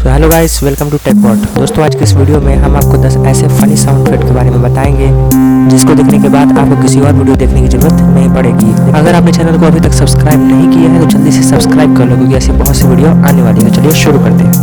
तो hello guys, welcome to टेकपॉट। दोस्तों, आज के इस वीडियो में हम आपको 10 ऐसे फनी साउंड इफेक्ट के बारे में बताएंगे जिसको देखने के बाद आपको किसी और वीडियो देखने की जरूरत नहीं पड़ेगी। अगर आपने चैनल को अभी तक सब्सक्राइब नहीं किया है तो जल्दी से सब्सक्राइब कर लो, क्योंकि ऐसी बहुत सी वीडियो आने वाली है। तो चलिए शुरू करते हैं।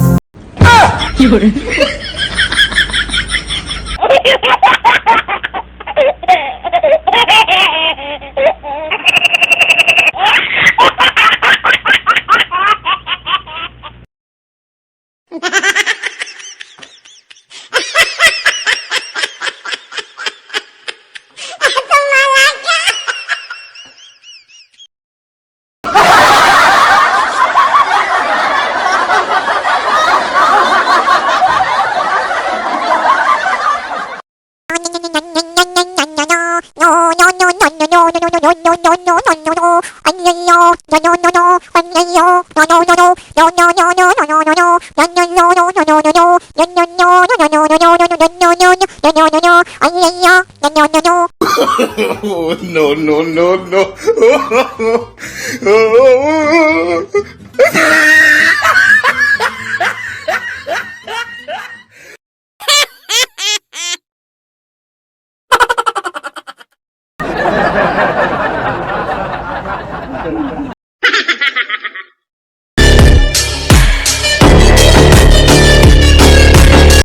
Oh, no, no, no, no.